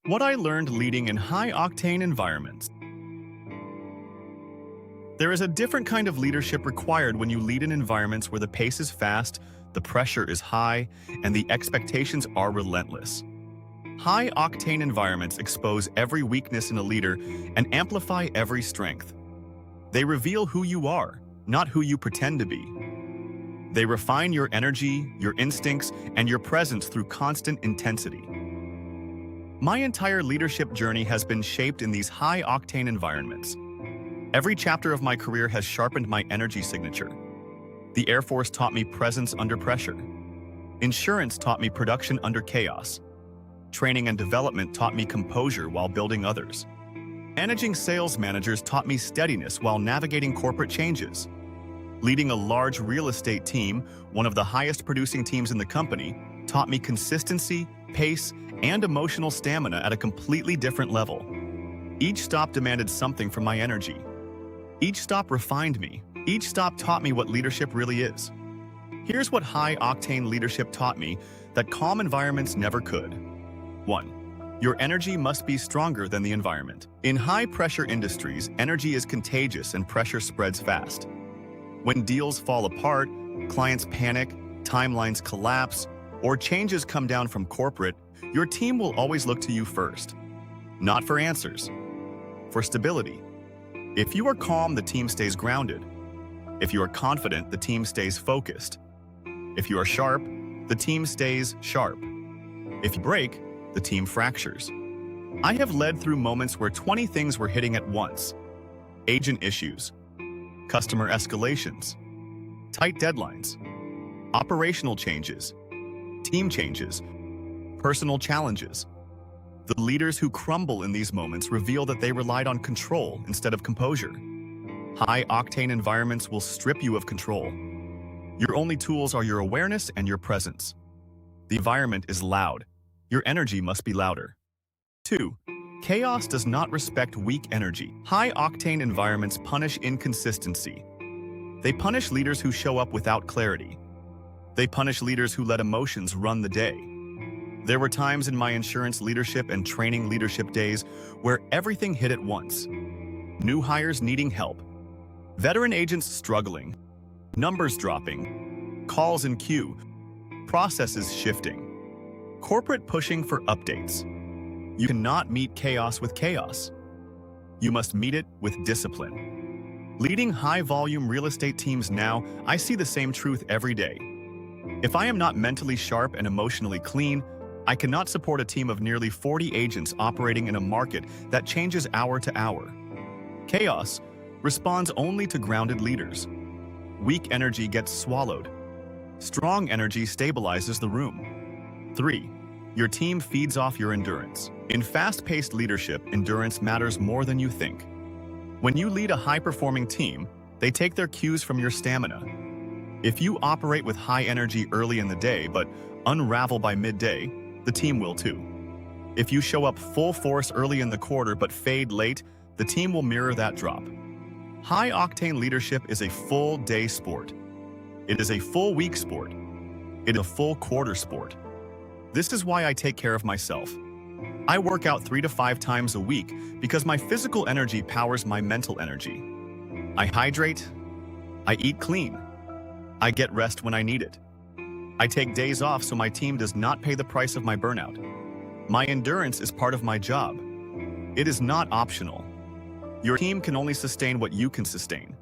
What I learned leading in high-octane environments. There is a different kind of leadership required when you lead in environments where the pace is fast, the pressure is high, and the expectations are relentless. High-octane environments expose every weakness in a leader and amplify every strength. They reveal who you are, not who you pretend to be. They refine your energy, your instincts, and your presence through constant intensity. My entire leadership journey has been shaped in these high-octane environments. Every chapter of my career has sharpened my energy signature. The Air Force taught me presence under pressure. Insurance taught me production under chaos. Training and development taught me composure while building others. Managing sales managers taught me steadiness while navigating corporate changes. Leading a large real estate team, one of the highest producing teams in the company, taught me consistency, pace, and emotional stamina at a completely different level. Each stop demanded something from my energy. Each stop refined me. Each stop taught me what leadership really is. Here's what high-octane leadership taught me that calm environments never could. 1. Your energy must be stronger than the environment. In high-pressure industries, energy is contagious and pressure spreads fast. When deals fall apart, clients panic, timelines collapse, or changes come down from corporate, your team will always look to you first. Not for answers, for stability. If you are calm, the team stays grounded. If you are confident, the team stays focused. If you are sharp, the team stays sharp. If you break, the team fractures. I have led through moments where 20 things were hitting at once. Agent issues, customer escalations, tight deadlines, operational changes, team changes, personal challenges. The leaders who crumble in these moments reveal that they relied on control instead of composure. High-octane environments will strip you of control. Your only tools are your awareness and your presence. The environment is loud. Your energy must be louder. 2. Chaos does not respect weak energy. High-octane environments punish inconsistency. They punish leaders who show up without clarity. They punish leaders who let emotions run the day. There were times in my insurance leadership and training leadership days where everything hit at once. New hires needing help, veteran agents struggling, numbers dropping, calls in queue, processes shifting, corporate pushing for updates. You cannot meet chaos with chaos. You must meet it with discipline. Leading high-volume real estate teams now, I see the same truth every day. If I am not mentally sharp and emotionally clean, I cannot support a team of nearly 40 agents operating in a market that changes hour to hour. Chaos responds only to grounded leaders. Weak energy gets swallowed. Strong energy stabilizes the room. 3. Your team feeds off your endurance. In fast-paced leadership, endurance matters more than you think. When you lead a high-performing team, they take their cues from your stamina. If you operate with high energy early in the day but unravel by midday, the team will too. If you show up full force early in the quarter but fade late, the team will mirror that drop. High-octane leadership is a full-day sport. It is a full-week sport. It is a full quarter sport. This is why I take care of myself. I work out 3 to 5 times a week because my physical energy powers my mental energy. I hydrate. I eat clean. I get rest when I need it. I take days off so my team does not pay the price of my burnout. My endurance is part of my job. It is not optional. Your team can only sustain what you can sustain.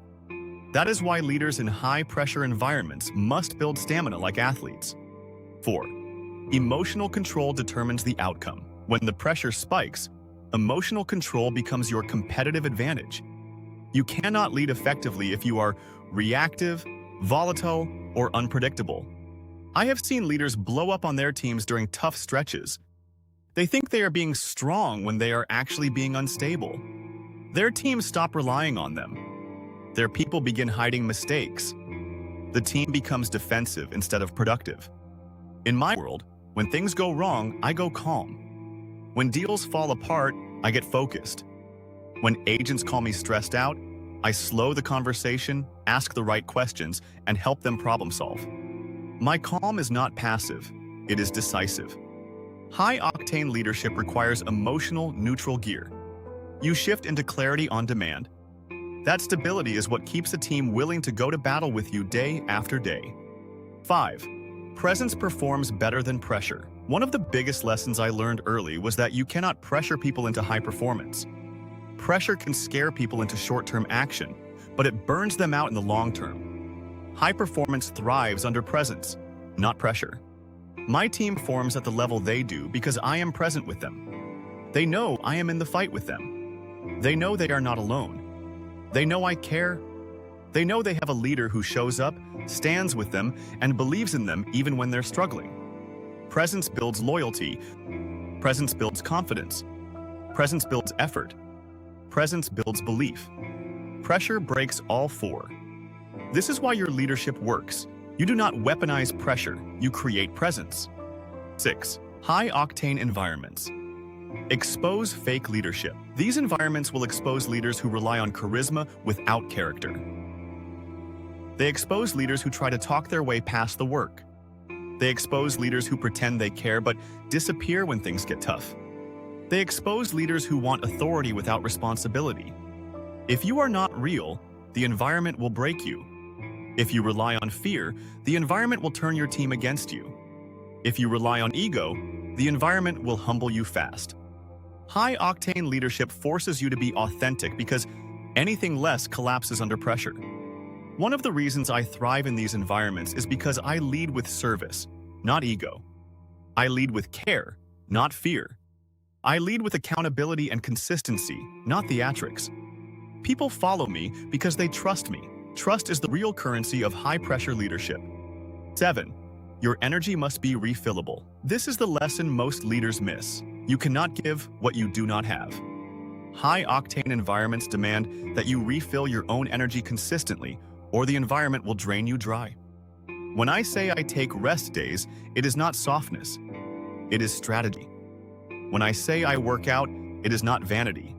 That is why leaders in high-pressure environments must build stamina like athletes. 4. Emotional control determines the outcome. When the pressure spikes, emotional control becomes your competitive advantage. You cannot lead effectively if you are reactive, volatile, or unpredictable. I have seen leaders blow up on their teams during tough stretches. They think they are being strong when they are actually being unstable. Their teams stop relying on them. Their people begin hiding mistakes. The team becomes defensive instead of productive. In my world, when things go wrong, I go calm. When deals fall apart, I get focused. When agents call me stressed out, I slow the conversation, ask the right questions, and help them problem solve. My calm is not passive, it is decisive. High-octane leadership requires emotional, neutral gear. You shift into clarity on demand. That stability is what keeps a team willing to go to battle with you day after day. 5. Presence performs better than pressure. One of the biggest lessons I learned early was that you cannot pressure people into high performance. Pressure can scare people into short-term action, but it burns them out in the long term. High performance thrives under presence, not pressure. My team forms at the level they do because I am present with them. They know I am in the fight with them. They know they are not alone. They know I care. They know they have a leader who shows up, stands with them, and believes in them even when they're struggling. Presence builds loyalty. Presence builds confidence. Presence builds effort. Presence builds belief. Pressure breaks all four. This is why your leadership works. You do not weaponize pressure, you create presence. 6. High-octane environments. Expose fake leadership. These environments will expose leaders who rely on charisma without character. They expose leaders who try to talk their way past the work. They expose leaders who pretend they care but disappear when things get tough. They expose leaders who want authority without responsibility. If you are not real, the environment will break you. If you rely on fear, the environment will turn your team against you. If you rely on ego, the environment will humble you fast. High-octane leadership forces you to be authentic because anything less collapses under pressure. One of the reasons I thrive in these environments is because I lead with service, not ego. I lead with care, not fear. I lead with accountability and consistency, not theatrics. People follow me because they trust me. Trust is the real currency of high-pressure leadership. 7. Your energy must be refillable. This is the lesson most leaders miss. You cannot give what you do not have. High-octane environments demand that you refill your own energy consistently, or the environment will drain you dry. When I say I take rest days, it is not softness. It is strategy. When I say I work out, it is not vanity.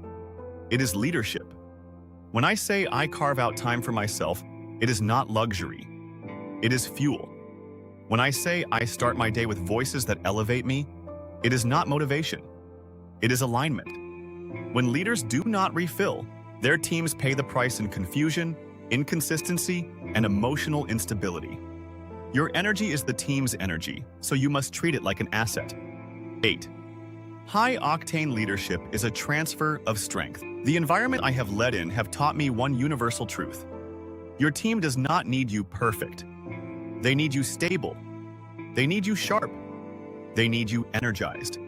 It is leadership. When I say I carve out time for myself, it is not luxury. It is fuel. When I say I start my day with voices that elevate me, it is not motivation. It is alignment. When leaders do not refill, their teams pay the price in confusion, inconsistency, and emotional instability. Your energy is the team's energy, so you must treat it like an asset. 8. High-octane leadership is a transfer of strength. The environment I have led in have taught me one universal truth. Your team does not need you perfect. They need you stable. They need you sharp. They need you energized.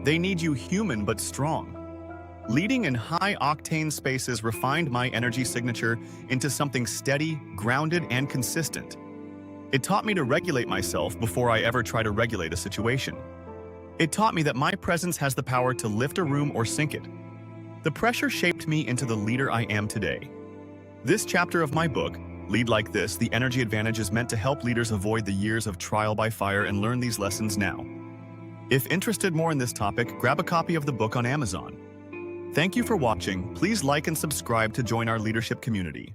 They need you human but strong. Leading in high-octane spaces refined my energy signature into something steady, grounded, and consistent. It taught me to regulate myself before I ever try to regulate a situation. It taught me that my presence has the power to lift a room or sink it. The pressure shaped me into the leader I am today. This chapter of my book, Lead Like This, The Energy Advantage, is meant to help leaders avoid the years of trial by fire and learn these lessons now. If interested more in this topic, grab a copy of the book on Amazon. Thank you for watching. Please like and subscribe to join our leadership community.